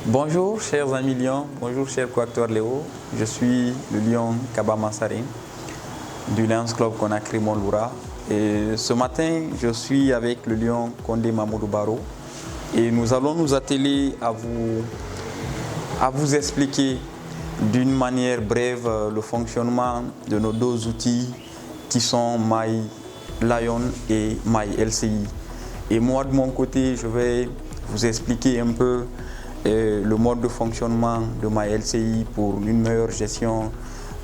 Bonjour chers amis Lions, bonjour cher coacteur Léo, je suis le Lion Kaba Massarin du Lions Club Conakry Montloura et ce matin je suis avec le Lion Condé Mamoudou Baro et nous allons nous atteler à vous expliquer d'une manière brève le fonctionnement de nos deux outils qui sont My Lion et My LCI. Et moi de mon côté je vais vous expliquer un peu le mode de fonctionnement de My LCI pour une meilleure gestion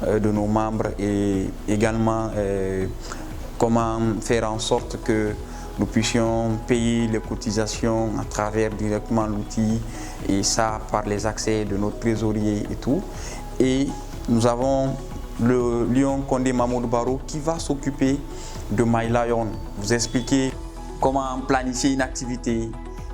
de nos membres et également comment faire en sorte que nous puissions payer les cotisations à travers directement l'outil et ça par les accès de notre trésorier et tout. Et nous avons le Lion Condé Mamoudou Baro qui va s'occuper de My Lion, vous expliquer comment planifier une activité,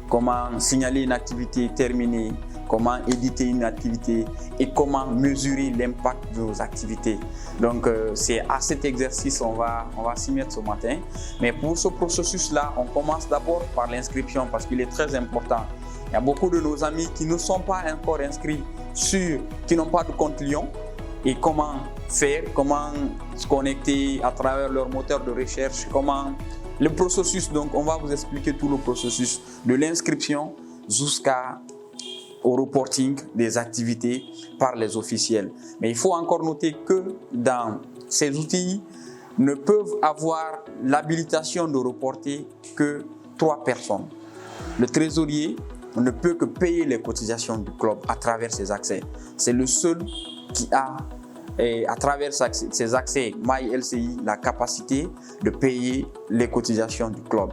comment signaler une activité terminée, comment éditer une activité et comment mesurer l'impact de nos activités. Donc c'est à cet exercice on va s'y mettre ce matin. Mais pour ce processus-là, on commence d'abord par l'inscription parce qu'il est très important. Il y a beaucoup de nos amis qui ne sont pas encore inscrits qui n'ont pas de compte Lion. Et comment faire, comment se connecter à travers leur moteur de recherche, comment le processus. Donc on va vous expliquer tout le processus de l'inscription jusqu'au reporting des activités par les officiels. Mais il faut encore noter que dans ces outils ne peuvent avoir l'habilitation de reporter que 3 personnes. Le trésorier ne peut que payer les cotisations du club à travers ses accès. C'est le seul qui a, à travers ses accès My LCI, la capacité de payer les cotisations du club.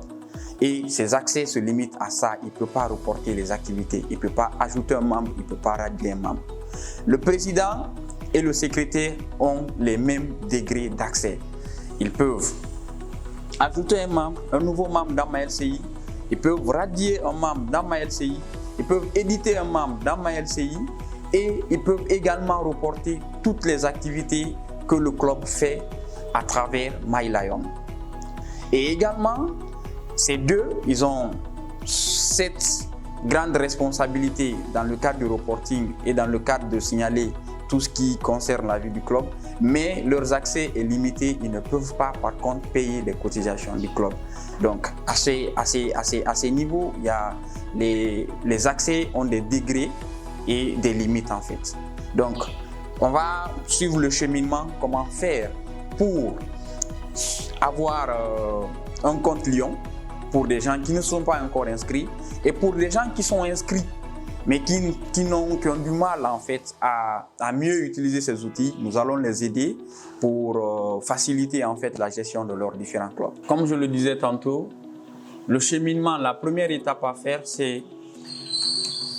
Et ses accès se limitent à ça. Il ne peut pas reporter les activités, il ne peut pas ajouter un membre, il ne peut pas radier un membre. Le président et le secrétaire ont les mêmes degrés d'accès. Ils peuvent ajouter un membre, un nouveau membre dans My LCI, ils peuvent radier un membre dans My LCI, ils peuvent éditer un membre dans My LCI, et ils peuvent également reporter toutes les activités que le club fait à travers My Lion. Et également, ces deux, ils ont cette grande responsabilité dans le cadre du reporting et dans le cadre de signaler tout ce qui concerne la vie du club, mais leurs accès est limité, ils ne peuvent pas par contre payer les cotisations du club. Donc à ces niveaux, il y a les accès ont des degrés et des limites en fait. Donc on va suivre le cheminement, comment faire pour avoir un compte Lion pour des gens qui ne sont pas encore inscrits et pour des gens qui sont inscrits mais qui ont du mal en fait à mieux utiliser ces outils. Nous allons les aider pour faciliter en fait la gestion de leurs différents clubs. Comme je le disais tantôt, le cheminement, la première étape à faire, c'est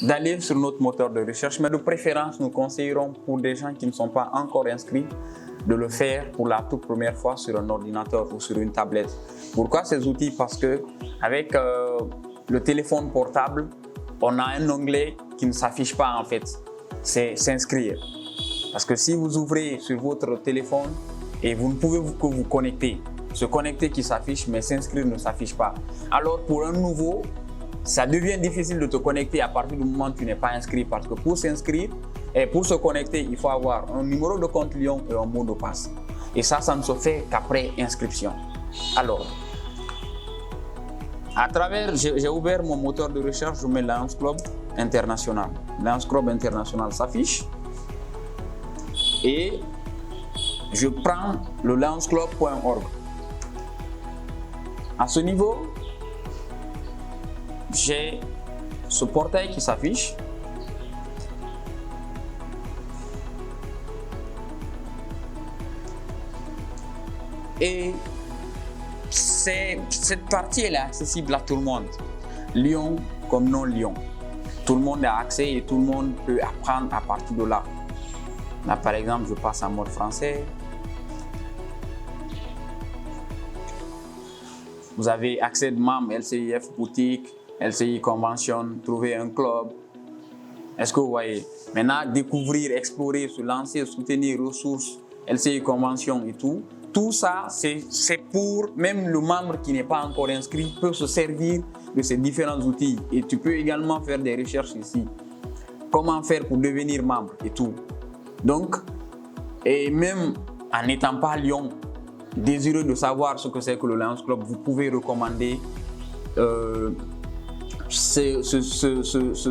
d'aller sur notre moteur de recherche, mais de préférence, nous conseillerons pour des gens qui ne sont pas encore inscrits de le faire pour la toute première fois sur un ordinateur ou sur une tablette. Pourquoi ces outils? Parce que avec le téléphone portable, on a un onglet qui ne s'affiche pas en fait, c'est s'inscrire. Parce que si vous ouvrez sur votre téléphone et vous ne pouvez que vous connecter, se connecter qui s'affiche, mais s'inscrire ne s'affiche pas. Alors pour un nouveau, ça devient difficile de te connecter à partir du moment où tu n'es pas inscrit parce que pour s'inscrire et pour se connecter, il faut avoir un numéro de compte Lion et un mot de passe. Et ça ne se fait qu'après inscription. Alors, à travers, j'ai ouvert mon moteur de recherche, je mets Lions Club International. Lions Club International s'affiche et je prends le lionsclub.org. À ce niveau, j'ai ce portail qui s'affiche. Et cette partie est accessible à tout le monde, Lion comme non Lion. Tout le monde a accès et tout le monde peut apprendre à partir de là. Là par exemple, je passe en mode français. Vous avez accès de membres, LCIF boutique, LCI convention, trouver un club. Est-ce que vous voyez? Maintenant, découvrir, explorer, se lancer, soutenir, ressources, LCI convention et tout. Tout ça, c'est pour même le membre qui n'est pas encore inscrit peut se servir de ces différents outils. Et tu peux également faire des recherches ici. comment faire pour devenir membre et tout. Donc, et même en n'étant pas à Lyon, désireux de savoir ce que c'est que le Lions Club, vous pouvez recommander ce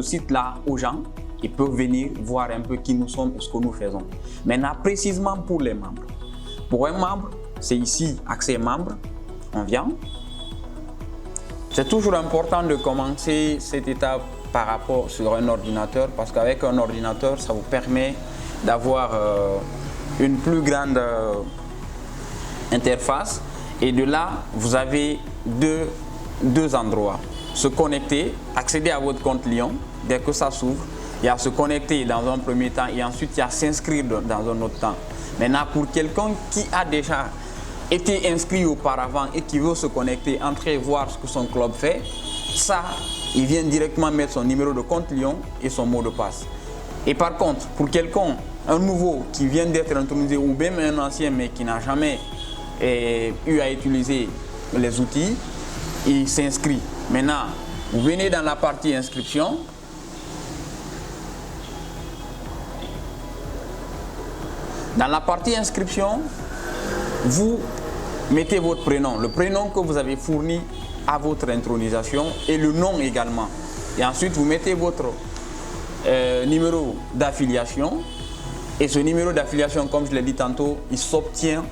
site-là aux gens. Ils peuvent venir voir un peu qui nous sommes et ce que nous faisons. Maintenant, précisément pour les membres. Pour un membre, c'est ici, accès membre, on vient. C'est toujours important de commencer cette étape par rapport sur un ordinateur parce qu'avec un ordinateur, ça vous permet d'avoir une plus grande interface. Et de là, vous avez deux endroits. Se connecter, accéder à votre compte Lyon, dès que ça s'ouvre. Il y a se connecter dans un premier temps et ensuite il y a s'inscrire dans un autre temps. Maintenant, pour quelqu'un qui a déjà été inscrit auparavant et qui veut se connecter, entrer voir ce que son club fait, ça, il vient directement mettre son numéro de compte Lyon et son mot de passe. Et par contre, pour quelqu'un, un nouveau qui vient d'être intronisé ou même un ancien mais qui n'a jamais eu à utiliser les outils, il s'inscrit. Maintenant, vous venez dans la partie inscription. Dans la partie inscription, vous mettez votre prénom, le prénom que vous avez fourni à votre intronisation et le nom également. Et ensuite, vous mettez votre numéro d'affiliation. Et ce numéro d'affiliation, comme je l'ai dit tantôt, il s'obtient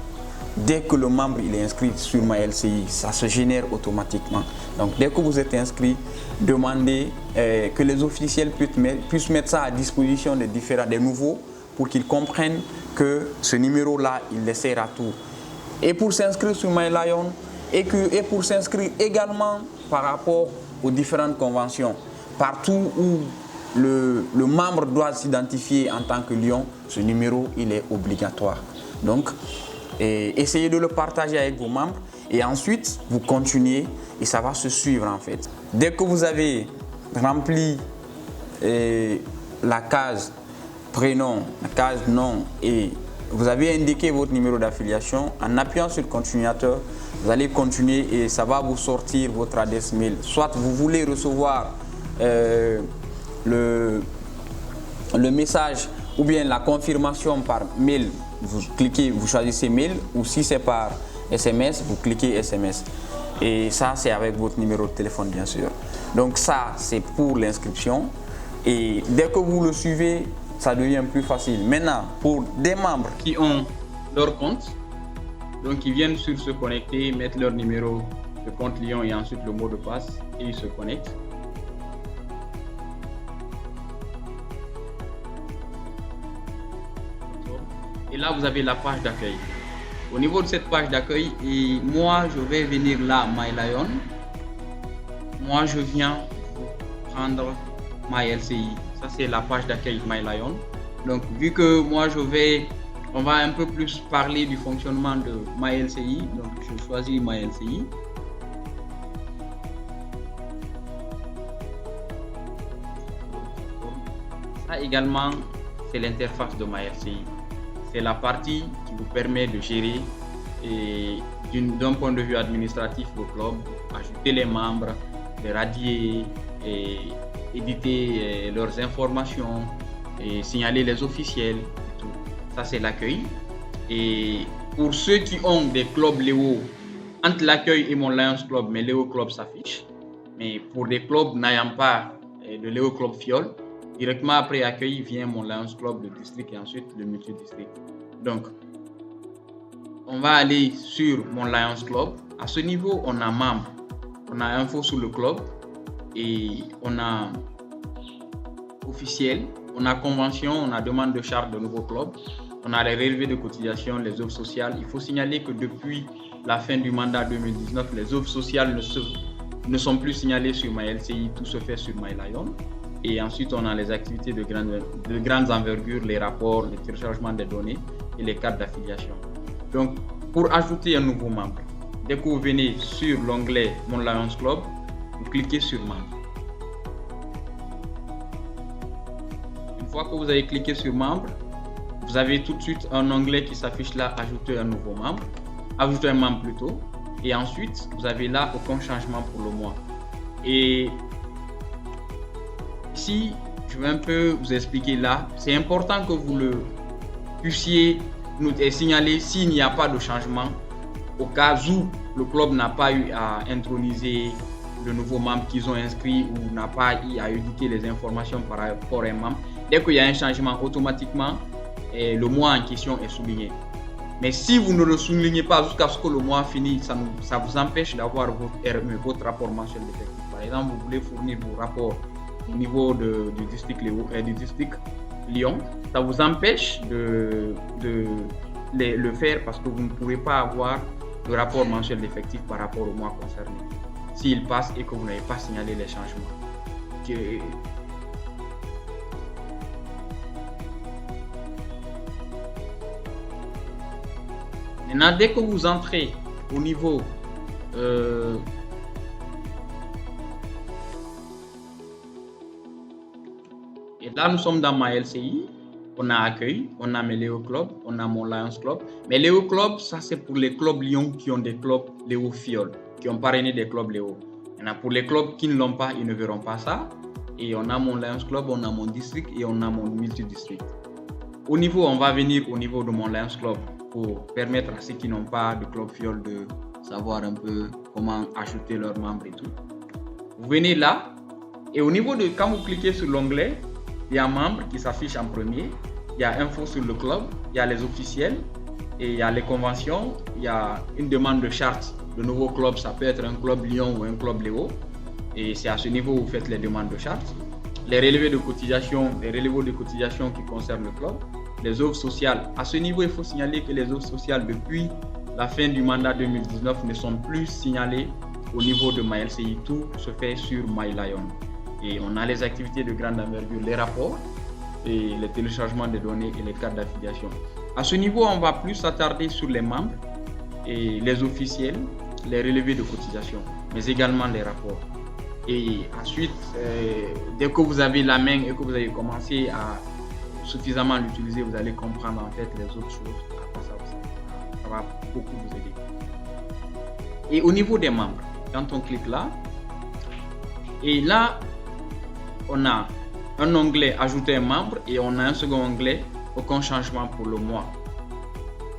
dès que le membre il est inscrit sur MyLCI. Ça se génère automatiquement. Donc, dès que vous êtes inscrit, demandez que les officiels puissent mettre ça à disposition des nouveaux pour qu'ils comprennent que ce numéro-là, il les sert à tout. Et pour s'inscrire sur MyLion et pour s'inscrire également par rapport aux différentes conventions. Partout où le membre doit s'identifier en tant que Lion, ce numéro, il est obligatoire. Donc, essayez de le partager avec vos membres et ensuite, vous continuez et ça va se suivre en fait. Dès que vous avez rempli la case prénom, la case nom et vous avez indiqué votre numéro d'affiliation, en appuyant sur continuateur, vous allez continuer et ça va vous sortir votre adresse mail. Soit vous voulez recevoir le message ou bien la confirmation par mail, vous cliquez, vous choisissez mail, ou si c'est par SMS, vous cliquez SMS. Et ça, c'est avec votre numéro de téléphone, bien sûr. Donc ça, c'est pour l'inscription. Et dès que vous le suivez, ça devient plus facile. Maintenant, pour des membres qui ont leur compte, donc ils viennent sur se connecter, mettre leur numéro de compte Lyon et ensuite le mot de passe et ils se connectent. Et là, vous avez la page d'accueil. Au niveau de cette page d'accueil, et moi, je vais venir là, MyLion. Moi, je viens prendre MyLCI. Ça, c'est la page d'accueil MyLion. Donc, vu que moi, on va un peu plus parler du fonctionnement de MyLCI. Donc, je choisis MyLCI. Ça également, c'est l'interface de MyLCI. C'est la partie qui vous permet de gérer et d'un point de vue administratif le club, ajouter les membres, les radier, et éditer leurs informations, et signaler les officiels. Tout. Ça, c'est l'accueil. Et pour ceux qui ont des clubs Léo, entre l'accueil et mon Lions Club, mes Léo Club s'affichent. Mais pour des clubs n'ayant pas de Léo Club Fiole, directement après accueil vient mon Lions Club de district et ensuite le multi-district. Donc, on va aller sur mon Lions Club. À ce niveau, on a membre, on a info sur le club et on a officiel, on a convention, on a demande de charte de nouveau club, on a les relevés de cotisation, les offres sociales. Il faut signaler que depuis la fin du mandat 2019, les offres sociales ne sont plus signalées sur MyLCI, tout se fait sur MyLion. Et ensuite, on a les activités de grandes envergures, les rapports, le téléchargement des données et les cartes d'affiliation. Donc, pour ajouter un nouveau membre, dès que vous venez sur l'onglet Mon Lions Club, vous cliquez sur membre. Une fois que vous avez cliqué sur membre, vous avez tout de suite un onglet qui s'affiche là, ajouter un nouveau membre, ajouter un membre plutôt. Et ensuite, vous avez là aucun changement pour le mois. Et ici, je vais un peu vous expliquer là. C'est important que vous le puissiez nous signaler s'il n'y a pas de changement, au cas où le club n'a pas eu à introniser le nouveau membre qu'ils ont inscrit ou n'a pas eu à éditer les informations par rapport à un membre. Dès qu'il y a un changement, automatiquement, le mois en question est souligné. Mais si vous ne le soulignez pas jusqu'à ce que le mois finisse, ça vous empêche d'avoir votre rapport mensuel d'effectifs. Par exemple, vous voulez fournir vos rapports au niveau du district Lyon, ça vous empêche de le faire parce que vous ne pourrez pas avoir le rapport mensuel d'effectifs par rapport au mois concerné s'il passe et que vous n'avez pas signalé les changements. Maintenant, dès que vous entrez au niveau et là, nous sommes dans ma LCI. On a accueil, on a mes Léo Club, on a mon Lions Club. Mais Léo Club, ça c'est pour les clubs Lyon qui ont des clubs Léo Fiol, qui ont parrainé des clubs Léo. Maintenant, pour les clubs qui ne l'ont pas, ils ne verront pas ça. Et on a mon Lions Club, on a mon district et on a mon multi-district. Au niveau, on va venir au niveau de mon Lions Club pour permettre à ceux qui n'ont pas de club Fiol de savoir un peu comment ajouter leurs membres et tout. Vous venez là et au niveau de, quand vous cliquez sur l'onglet, il y a un membre qui s'affiche en premier, il y a info sur le club, il y a les officiels et il y a les conventions, il y a une demande de charte de nouveau club, ça peut être un club Lyon ou un club Léo et c'est à ce niveau où vous faites les demandes de charte. Les relevés de cotisation, qui concernent le club, les offres sociales. À ce niveau, il faut signaler que les offres sociales depuis la fin du mandat 2019 ne sont plus signalées au niveau de MyLCI. Tout se fait sur MyLion. Et on a les activités de grande envergure, les rapports et le téléchargement des données et les cartes d'affiliation. À ce niveau, on va plus s'attarder sur les membres et les officiels, les relevés de cotisation, mais également les rapports. Et ensuite, dès que vous avez la main et que vous avez commencé à suffisamment l'utiliser, vous allez comprendre en fait les autres choses. Ça va beaucoup vous aider. Et au niveau des membres, quand on clique là, et là, on a un onglet ajouter un membre et on a un second onglet aucun changement pour le mois.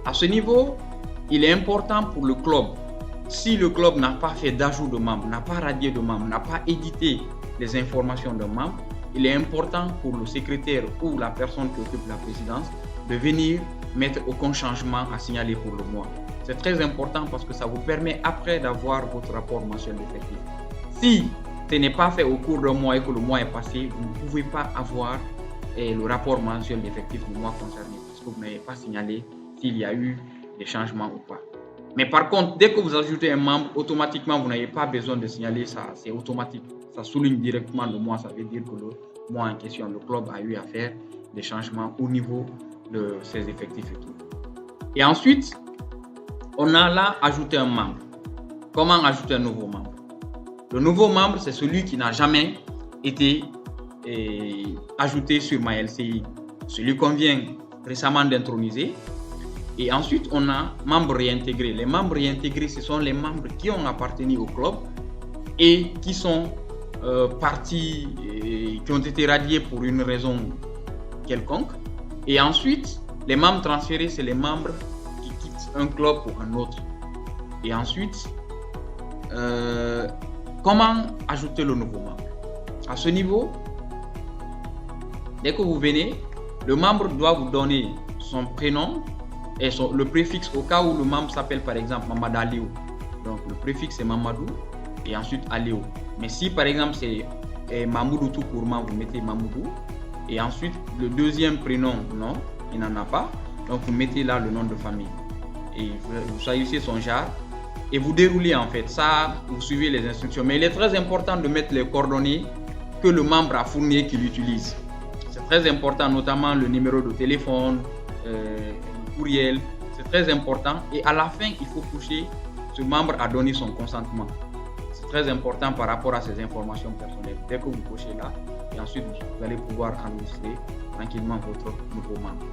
À ce niveau, il est important pour le club, si le club n'a pas fait d'ajout de membres, n'a pas radié de membres, n'a pas édité les informations de membres, il est important pour le secrétaire ou la personne qui occupe la présidence de venir mettre aucun changement à signaler pour le mois. C'est très important parce que ça vous permet après d'avoir votre rapport mensuel d'effectifs. Si ce n'est pas fait au cours d'un mois et que le mois est passé, vous ne pouvez pas avoir le rapport mensuel d'effectifs du mois concerné parce que vous n'avez pas signalé s'il y a eu des changements ou pas. Mais par contre, dès que vous ajoutez un membre, automatiquement, vous n'avez pas besoin de signaler ça. C'est automatique. Ça souligne directement le mois. Ça veut dire que le mois en question, le club a eu à faire des changements au niveau de ses effectifs et tout. Et ensuite, on a là ajouté un membre. Comment ajouter un nouveau membre? Le nouveau membre, c'est celui qui n'a jamais été ajouté sur MyLCI. Celui qu'on vient récemment d'introniser. Et ensuite, on a membres réintégrés. Les membres réintégrés, ce sont les membres qui ont appartenu au club et qui sont partis, qui ont été radiés pour une raison quelconque. Et ensuite, les membres transférés, c'est les membres qui quittent un club pour un autre. Et ensuite, comment ajouter le nouveau membre? À ce niveau, dès que vous venez, le membre doit vous donner son prénom et le préfixe au cas où le membre s'appelle par exemple Mamadou Aliou. Donc le préfixe c'est Mamadou et ensuite Aliou. Mais si par exemple c'est Mamoudou tout courtement, vous mettez Mamoudou et ensuite le deuxième prénom, non, il n'en a pas. Donc vous mettez là le nom de famille et vous choisissez son genre et vous déroulez en fait ça, vous suivez les instructions. Mais il est très important de mettre les coordonnées que le membre a fournies et qu'il utilise. C'est très important, notamment le numéro de téléphone, courriel, c'est très important et à la fin il faut coucher ce membre a donné son consentement. C'est très important par rapport à ces informations personnelles. Dès que vous cochez là et ensuite vous allez pouvoir enregistrer tranquillement votre nouveau membre.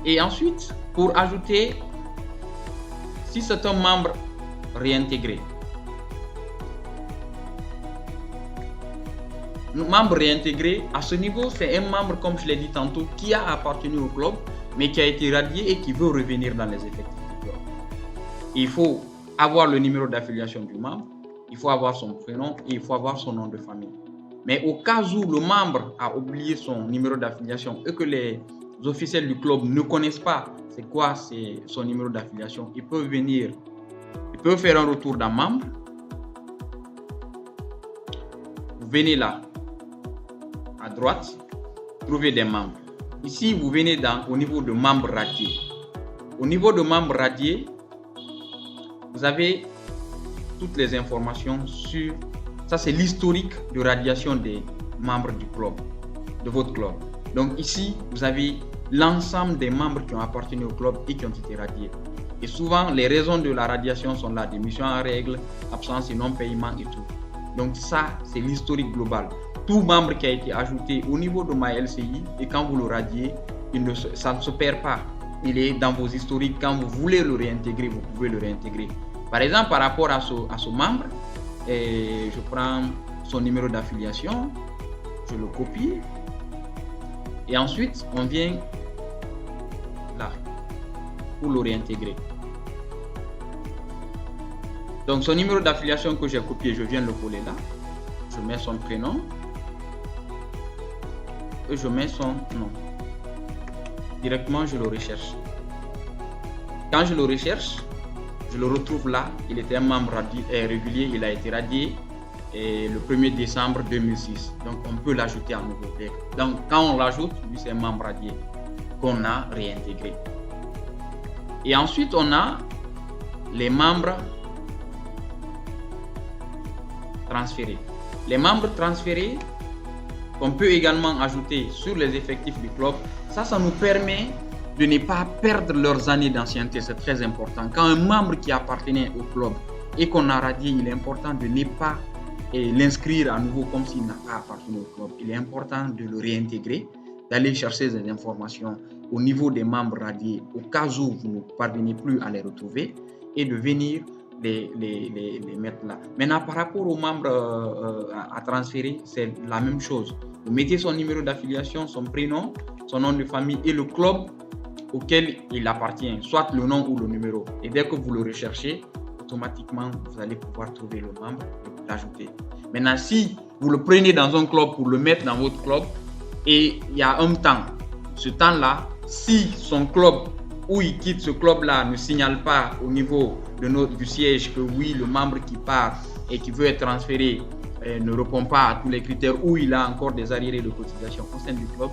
Et ensuite, pour ajouter, si c'est un membre réintégré, membre réintégré, à ce niveau, c'est un membre, comme je l'ai dit tantôt, qui a appartenu au club, mais qui a été radié et qui veut revenir dans les effectifs du club. Il faut avoir le numéro d'affiliation du membre, il faut avoir son prénom et il faut avoir son nom de famille. Mais au cas où le membre a oublié son numéro d'affiliation et que les officiels du club ne connaissent pas c'est quoi son numéro d'affiliation, il peut venir, il peut faire un retour d'un membre. Vous venez là, à droite, trouver des membres. Ici, vous venez au niveau de membres radiés. Au niveau de membres radiés, vous avez toutes les informations sur... Ça, c'est l'historique de radiation des membres du club, de votre club. Donc ici, vous avez l'ensemble des membres qui ont appartenu au club et qui ont été radiés. Et souvent, les raisons de la radiation sont là, démission en règle, absence et non-paiement et tout. Donc ça, c'est l'historique global. Tout membre qui a été ajouté au niveau de MyLCI, et quand vous le radiez, ça ne se perd pas. Il est dans vos historiques. Quand vous voulez le réintégrer, vous pouvez le réintégrer. Par exemple, par rapport à ce membre, je prends son numéro d'affiliation, je le copie, et ensuite, on vient là, pour le réintégrer. Donc, son numéro d'affiliation que j'ai copié, je viens le coller là. Je mets son prénom. Et je mets son nom. Directement, je le recherche. Quand je le recherche, je le retrouve là. Il était un membre régulier. Il a été radié le 1er décembre 2006. Donc, on peut l'ajouter à nouveau. Donc, quand on l'ajoute, lui, c'est un membre radié qu'on a réintégré. Et ensuite, on a les membres transférés. Les membres transférés qu'on peut également ajouter sur les effectifs du club, ça nous permet de ne pas perdre leurs années d'ancienneté. C'est très important. Quand un membre qui appartenait au club et qu'on a radié, il est important de ne pas l'inscrire à nouveau comme s'il n'a pas appartenu au club. Il est important de le réintégrer, d'aller chercher des informations au niveau des membres radiés au cas où vous ne parvenez plus à les retrouver et de venir les mettre là. Maintenant, par rapport aux membres à transférer, c'est la même chose. Vous mettez son numéro d'affiliation, son prénom, son nom de famille et le club auquel il appartient, soit le nom ou le numéro. Et dès que vous le recherchez, automatiquement, vous allez pouvoir trouver le membre et l'ajouter. Maintenant, si vous le prenez dans un club pour le mettre dans votre club et il y a un temps, ce temps-là, si son club où il quitte ce club-là ne signale pas au niveau du siège que oui, le membre qui part et qui veut être transféré ne répond pas à tous les critères ou il a encore des arriérés de cotisation au sein du club,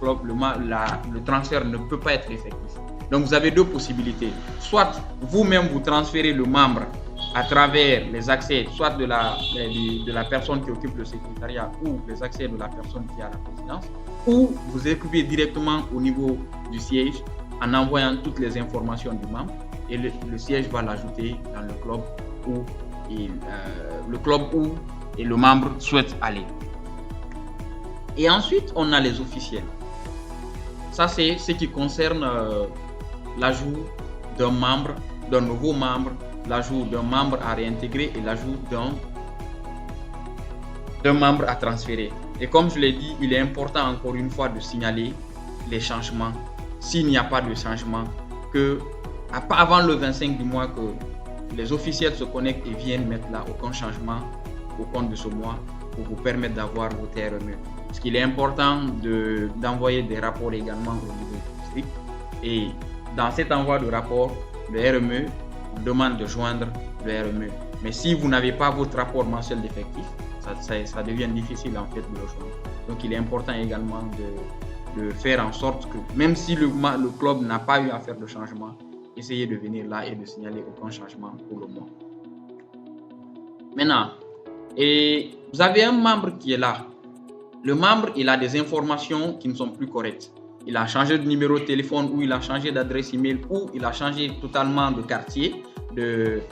le transfert ne peut pas être effectif. Donc vous avez deux possibilités. Soit vous-même vous transférez le membre à travers les accès, soit de la personne qui occupe le secrétariat ou les accès de la personne qui a la présidence, ou vous écrivez directement au niveau du siège en envoyant toutes les informations du membre et le siège va l'ajouter dans le club où le membre souhaite aller. Et ensuite, on a les officiels. Ça, c'est ce qui concerne l'ajout d'un membre, d'un nouveau membre, l'ajout d'un membre à réintégrer et l'ajout d'un membre à transférer. Et comme je l'ai dit, il est important encore une fois de signaler les changements. S'il n'y a pas de changement, avant le 25 du mois, que les officiels se connectent et viennent mettre là aucun changement au compte de ce mois pour vous permettre d'avoir vos TRME. Parce qu'il est important d'envoyer des rapports également au niveau du district. Et dans cet envoi de rapport, le RME, on demande de joindre le RME. Mais si vous n'avez pas votre rapport mensuel d'effectifs, ça devient difficile en fait de le joindre. Donc il est important également de faire en sorte que même si le club n'a pas eu à faire de changement, essayez de venir là et de signaler aucun changement pour le mois. Maintenant, vous avez un membre qui est là. Le membre, il a des informations qui ne sont plus correctes. Il a changé de numéro de téléphone ou il a changé d'adresse email ou il a changé totalement de quartier, de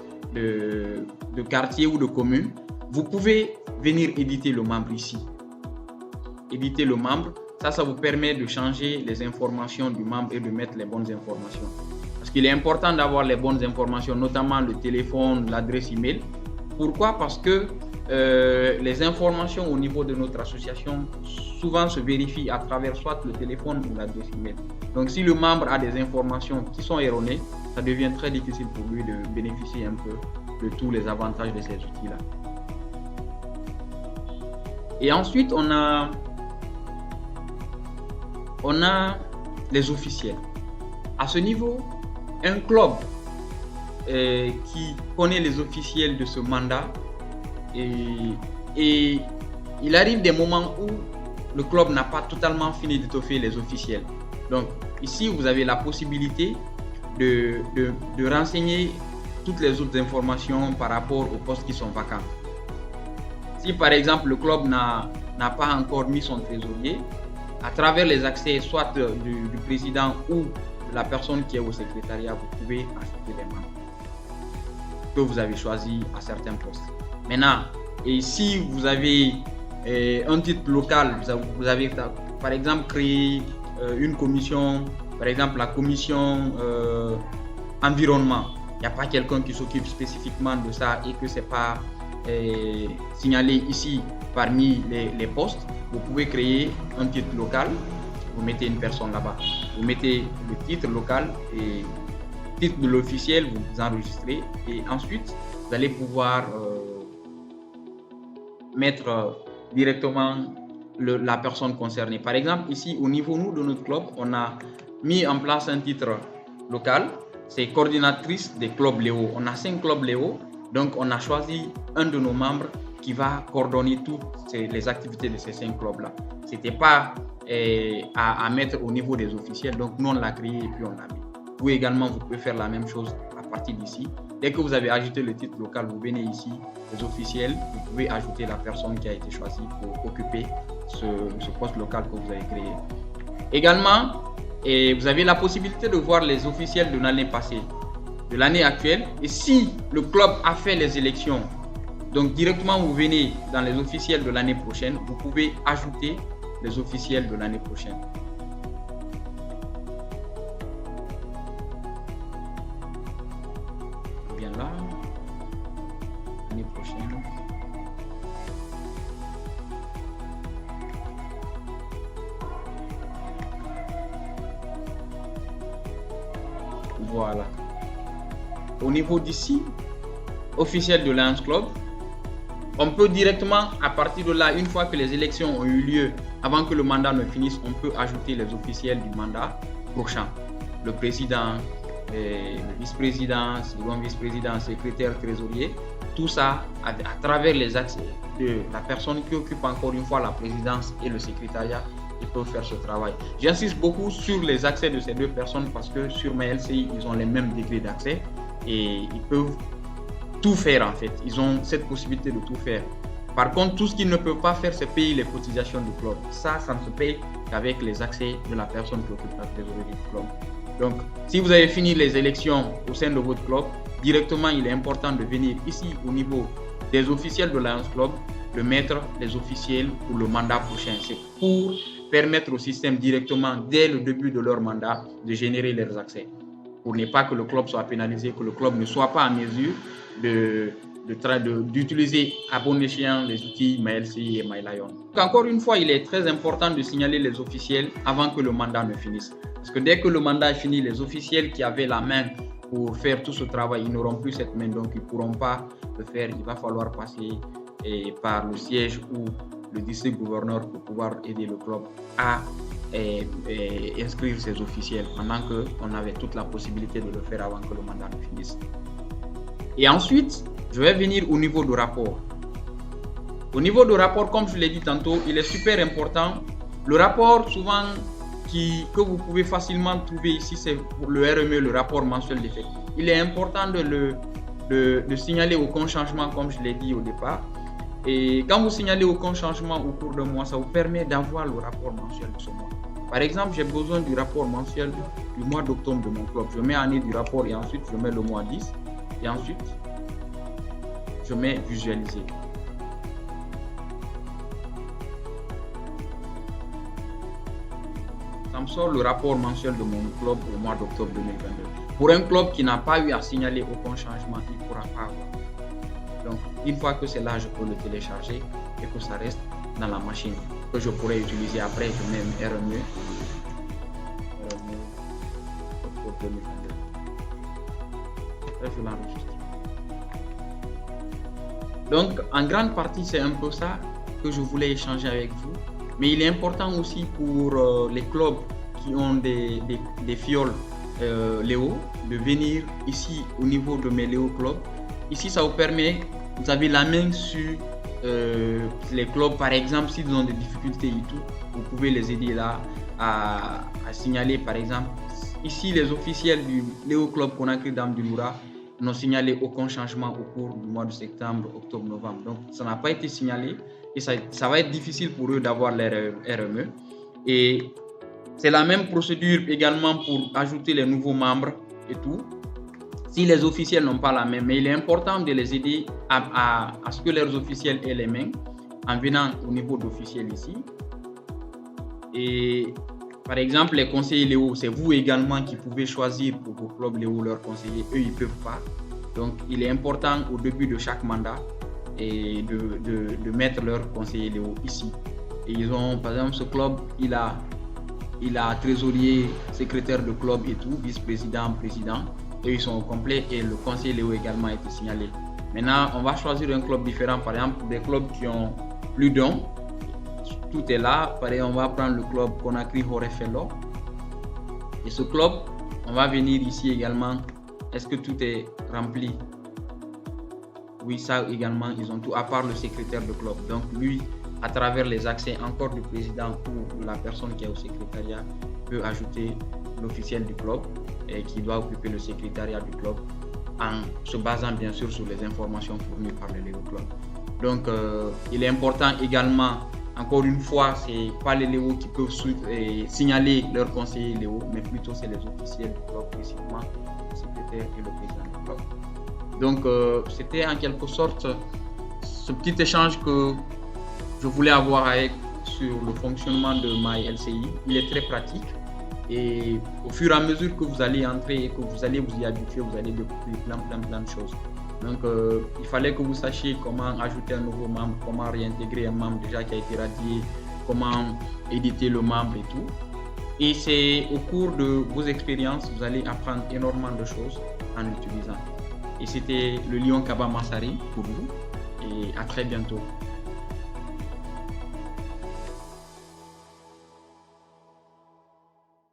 quartier ou de commune. Vous pouvez venir éditer le membre ici. Éditer le membre, ça vous permet de changer les informations du membre et de mettre les bonnes informations. Parce qu'il est important d'avoir les bonnes informations, notamment le téléphone, l'adresse email. Pourquoi? Parce que les informations au niveau de notre association souvent se vérifient à travers soit le téléphone ou l'adresse email. Donc si le membre a des informations qui sont erronées, ça devient très difficile pour lui de bénéficier un peu de tous les avantages de ces outils-là. Et ensuite, on a les officiels. À ce niveau, un club qui connaît les officiels de ce mandat, et il arrive des moments où le club n'a pas totalement fini d'étoffer les officiels. Donc ici, vous avez la possibilité de renseigner toutes les autres informations par rapport aux postes qui sont vacants. Si par exemple le club n'a pas encore mis son trésorier, à travers les accès soit du président ou de la personne qui est au secrétariat, vous pouvez ajouter les membres que vous avez choisis à certains postes. Maintenant, et si vous avez un titre local, vous avez par exemple créé une commission, par exemple la commission environnement, il n'y a pas quelqu'un qui s'occupe spécifiquement de ça et que ce n'est pas signalé ici parmi les postes, vous pouvez créer un titre local, vous mettez une personne là-bas, vous mettez le titre local et titre de l'officiel, vous enregistrez et ensuite vous allez pouvoir mettre directement la personne concernée. Par exemple, ici au niveau de notre club, on a mis en place un titre local, c'est coordinatrice des clubs Léo. On a 5 clubs Léo, donc on a choisi un de nos membres qui va coordonner toutes les activités de ces 5 clubs-là. Ce n'était pas à mettre au niveau des officiels, donc nous on l'a créé et puis on l'a mis. Vous également, vous pouvez faire la même chose à partir d'ici. Dès que vous avez ajouté le titre local, vous venez ici, les officiels, vous pouvez ajouter la personne qui a été choisie pour occuper ce poste local que vous avez créé. Également, vous avez la possibilité de voir les officiels de l'année passée, de l'année actuelle. Et si le club a fait les élections, donc directement vous venez dans les officiels de l'année prochaine, vous pouvez ajouter les officiels de l'année prochaine. Bien là, l'année prochaine. Voilà. Au niveau d'ici, officiel de Lions Club, on peut directement, à partir de là, une fois que les élections ont eu lieu, avant que le mandat ne finisse, on peut ajouter les officiels du mandat prochain. Le président, le vice-président, second vice-président, secrétaire, trésorier, tout ça à travers les accès de la personne qui occupe encore une fois la présidence et le secrétariat, ils peuvent faire ce travail. J'insiste beaucoup sur les accès de ces deux personnes parce que sur mes LCI, ils ont les mêmes degrés d'accès et ils peuvent tout faire en fait. Ils ont cette possibilité de tout faire. Par contre, tout ce qu'ils ne peuvent pas faire, c'est payer les cotisations du club. Ça ne se paye qu'avec les accès de la personne qui occupe la trésorerie du club. Donc, si vous avez fini les élections au sein de votre club, directement, il est important de venir ici au niveau des officiels de Lions Club, de mettre les officiels pour le mandat prochain. C'est pour permettre au système directement, dès le début de leur mandat, de générer leurs accès. Pour ne pas que le club soit pénalisé, que le club ne soit pas en mesure d'utiliser à bon escient les outils MyLCI et MyLion. Encore une fois, il est très important de signaler les officiels avant que le mandat ne finisse. Parce que dès que le mandat est fini, les officiels qui avaient la main pour faire tout ce travail, ils n'auront plus cette main, donc ils ne pourront pas le faire. Il va falloir passer par le siège ou le district gouverneur pour pouvoir aider le club à inscrire ses officiels pendant qu'on avait toute la possibilité de le faire avant que le mandat ne finisse. Et ensuite, je vais venir au niveau du rapport. Au niveau du rapport, comme je l'ai dit tantôt, il est super important. Le rapport, souvent, que vous pouvez facilement trouver ici, c'est pour le RME, le rapport mensuel d'effectifs. Il est important de signaler aucun changement, comme je l'ai dit au départ. Et quand vous signalez aucun changement au cours d'un mois, ça vous permet d'avoir le rapport mensuel de ce mois. Par exemple, j'ai besoin du rapport mensuel du mois d'octobre de mon club. Je mets année du rapport et ensuite je mets le mois 10. Et ensuite, je mets visualiser. Ça me sort le rapport mensuel de mon club au mois d'octobre 2022. Pour un club qui n'a pas eu à signaler aucun changement, il ne pourra pas avoir. Donc, une fois que c'est là, je peux le télécharger et que ça reste dans la machine que je pourrais utiliser après. Je mets RME pour 2022. Là, je l'enregistre. Donc, en grande partie, c'est un peu ça que je voulais échanger avec vous. Mais il est important aussi pour les clubs qui ont des fioles Léo de venir ici au niveau de mes Léo clubs. Ici, ça vous permet, vous avez la main sur les clubs. Par exemple, s'ils ont des difficultés et tout, vous pouvez les aider là à signaler, par exemple. Ici, les officiels du Léo Club Conakry Dame du Loura n'ont signalé aucun changement au cours du mois de septembre, octobre, novembre. Donc, ça n'a pas été signalé et ça va être difficile pour eux d'avoir leur RME. Et c'est la même procédure également pour ajouter les nouveaux membres et tout. Si les officiels n'ont pas la main, mais il est important de les aider à ce que leurs officiels aient les mains en venant au niveau d'officiels ici. Et par exemple, les conseillers Léo, c'est vous également qui pouvez choisir pour vos clubs Léo leurs conseillers. Eux, ils ne peuvent pas. Donc, il est important au début de chaque mandat et de mettre leurs conseillers Léo ici. Et ils ont, par exemple, ce club, il a trésorier, secrétaire de club et tout, vice-président, président. Eux, ils sont au complet et le conseiller Léo également a été signalé. Maintenant, on va choisir un club différent. Par exemple, des clubs qui ont plus d'un. Tout est là. Par exemple, on va prendre le club Conakry Horefello. Et ce club, on va venir ici également. Est-ce que tout est rempli? Oui, ça également, ils ont tout, à part le secrétaire de club. Donc, lui, à travers les accès encore du président ou la personne qui est au secrétariat, peut ajouter l'officiel du club et qui doit occuper le secrétariat du club en se basant bien sûr sur les informations fournies par le Léo Club. Donc, il est important également, encore une fois, c'est pas les Léo qui peuvent signaler leur conseiller Léo, mais plutôt c'est les officiels du club, précisément le secrétaire et le président du club. Donc, c'était en quelque sorte ce petit échange que je voulais avoir sur le fonctionnement de MyLCI. Il est très pratique et au fur et à mesure que vous allez entrer et que vous allez vous y habituer, vous allez découvrir plein de choses. Donc, il fallait que vous sachiez comment ajouter un nouveau membre, comment réintégrer un membre déjà qui a été radié, comment éditer le membre et tout. Et c'est au cours de vos expériences, vous allez apprendre énormément de choses en l'utilisant. Et c'était le Lion Kaba Massari pour vous et à très bientôt.